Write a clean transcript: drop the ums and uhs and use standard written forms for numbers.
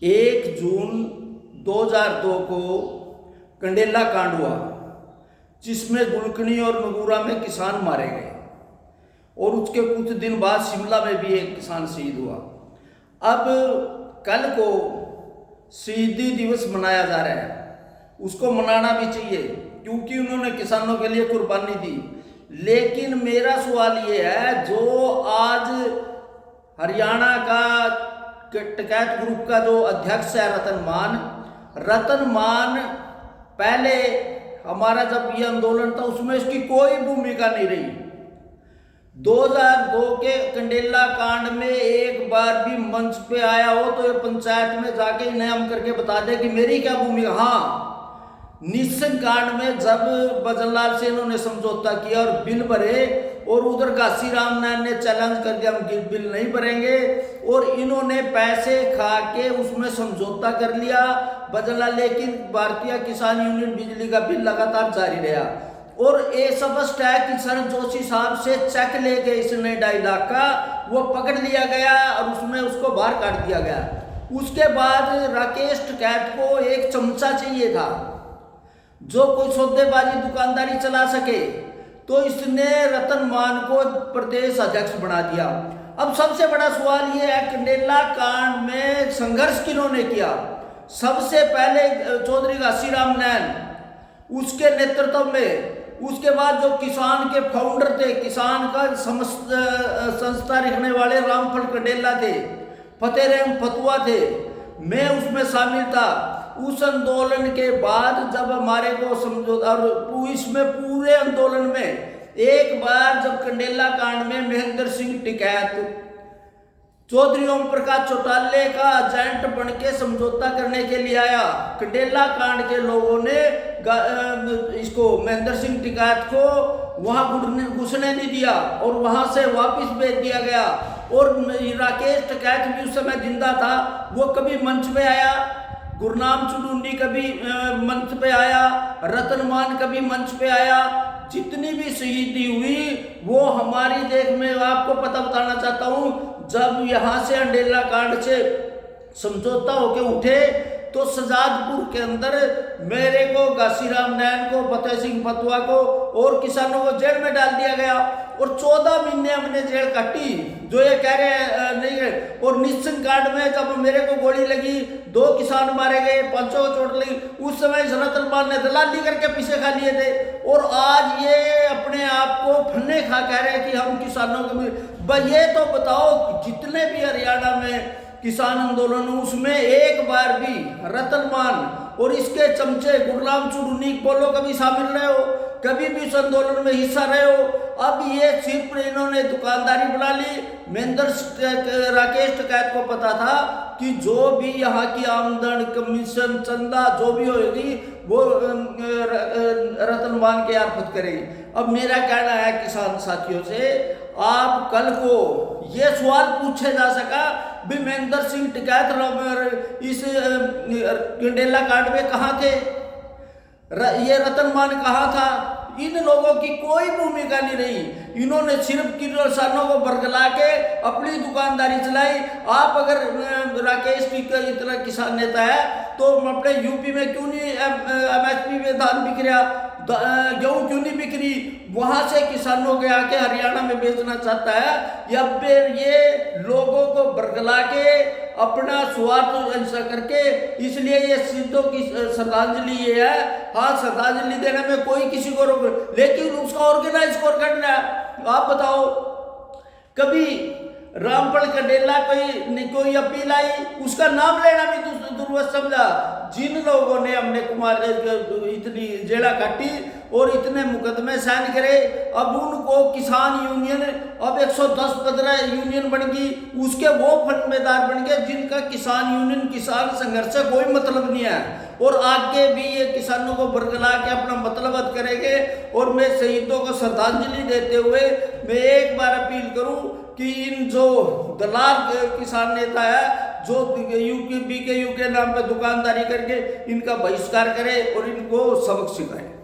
1 जून 2002 को कंडेला कांड हुआ, जिसमें गुलकनी और नगूरा में किसान मारे गए और उसके कुछ दिन बाद शिमला में भी एक किसान शहीद हुआ। अब कल को शहीदी दिवस मनाया जा रहा है, उसको मनाना भी चाहिए क्योंकि उन्होंने किसानों के लिए कुर्बानी दी। लेकिन मेरा सवाल ये है, जो आज हरियाणा का टिकैत ग्रुप का जो अध्यक्ष है रतन मान पहले हमारा जब ये आंदोलन था उसमें इसकी कोई भूमिका नहीं रही। 2002 के कंडेला कांड में एक बार भी मंच पे आया हो तो ये पंचायत में जाके इनाम करके बता दे कि मेरी क्या भूमिका। हाँ, निस्संग कांड में जब भजनलाल से इन्होंने समझौता किया और बिल भरे और उधर घासीराम नारायण ने चैलेंज कर दिया हम बिल नहीं भरेंगे, और इन्होंने पैसे खा के उसमें समझौता कर लिया भजनलाल। लेकिन भारतीय किसान यूनियन बिजली का बिल लगातार जारी रहा और ये स्पष्ट है कि सर जोशी साहब से चेक लेके इसने 2.5 लाख का वो पकड़ लिया गया और उसमें उसको बाहर काट दिया गया। उसके बाद राकेश टिकैत को एक चमचा चाहिए था जो कोई सौदेबाजी दुकानदारी चला सके, तो इसने रतन मान को प्रदेश अध्यक्ष बना दिया। अब सबसे बड़ा सवाल ये है, कंडेला कांड में संघर्ष किन्होंने किया? सबसे पहले चौधरी घासीराम नारायण, उसके नेतृत्व में। उसके बाद जो किसान के फाउंडर थे, किसान का संस्था रखने वाले रामफल कंडेला थे, फतेहराम फतुआ थे, मैं उसमें शामिल था। उस आंदोलन के बाद जब हमारे को समझौता, और इसमें पूरे आंदोलन में एक बार जब कंडेला कांड में महेंद्र सिंह टिकैत चौधरी ओम प्रकाश चौटाले का एजेंट बन के समझौता करने के लिए आया। कंडेला कांड के लोगों ने इसको महेंद्र सिंह टिकैत को वहां घुसने नहीं दिया और वहां से वापस भेज दिया गया। और राकेश टिकैत भी उस समय जिंदा था, वो कभी मंच पे आया, गुरनाम चुडूंडी कभी मंच पे आया, रतन मान कभी मंच पे आया। जितनी भी शहीदी हुई वो हमारी देख में आपको पता बताना चाहता हूँ, जब यहाँ से अंडेला कांड से समझौता होके उठे तो सजादपुर के अंदर मेरे को, घासीराम नारायण को, फतेह सिंह फतुआ को और किसानों को जेल में डाल दिया गया और 14 महीने हमने जेल काटी, जो ये कह रहे नहीं है। और निस्संग कांड में जब मेरे को गोली लगी, 2 किसान मारे गए, 5 को चोट लगी, उस समय रतन मान ने दलाली करके पीछे खा लिए थे। और आज ये अपने आप को फन्ने खा कह रहे हैं कि हम किसानों को। ये तो बताओ जितने भी हरियाणा में किसान आंदोलन, उसमें एक बार भी रतन मान और इसके चमचे गुरनाम चुडूंडी बोलो कभी शामिल रहे हो, कभी भी इस आंदोलन में हिस्सा रहे हो? अब ये सिर्फ इन्होंने दुकानदारी बना ली। राकेश टिकैत को पता था कि जो भी यहाँ की आमदन, कमीशन, चंदा जो भी होगी वो रतन मान के यारफत करेगी। अब मेरा कहना है किसान साथियों से, आप कल को ये सवाल पूछे जा सका भी महेंद्र सिंह टिकैत इस कंडेला कांड में कहाँ थे, ये रतन मान कहाँ था? इन लोगों की कोई भूमिका नहीं रही। इन्होंने सिर्फ किसानों को बरगला के अपनी दुकानदारी चलाई। आप अगर राकेश की इतना किसान नेता है तो अपने यूपी में क्यों नहीं MSP में धान बिक रहा, गेहूँ क्यों नहीं बिक रही? वहां से किसानों के आके हरियाणा में बेचना चाहता है, या फिर ये लोगों को बरगला के अपना स्वार्थ ऐसा करके? इसलिए ये सिद्धों की श्रद्धांजलि ये है। हाँ, श्रद्धांजलि देने में कोई किसी को रोक, लेकिन उसका ऑर्गेनाइज कौन करना है? आप बताओ, कभी रामफल कंडेला कोई अपील आई, उसका नाम लेना भी दुर्वस समझा। जिन लोगों ने हमने कुमार इतनी जेड़ा काटी और इतने मुकदमे साइन करे, अब उनको किसान यूनियन अब 110-15 यूनियन बन गई, उसके वो फंडेदार बन गए जिनका किसान यूनियन, किसान संघर्ष से कोई मतलब नहीं है। और आगे भी ये किसानों को बरगला के अपना मतलब करेंगे। और मैं शहीदों को श्रद्धांजलि देते हुए मैं एक बार अपील करूं कि इन जो दलाल किसान नेता है जो BKU के नाम पे दुकानदारी करके, इनका बहिष्कार करें और इनको सबक सिखाएं।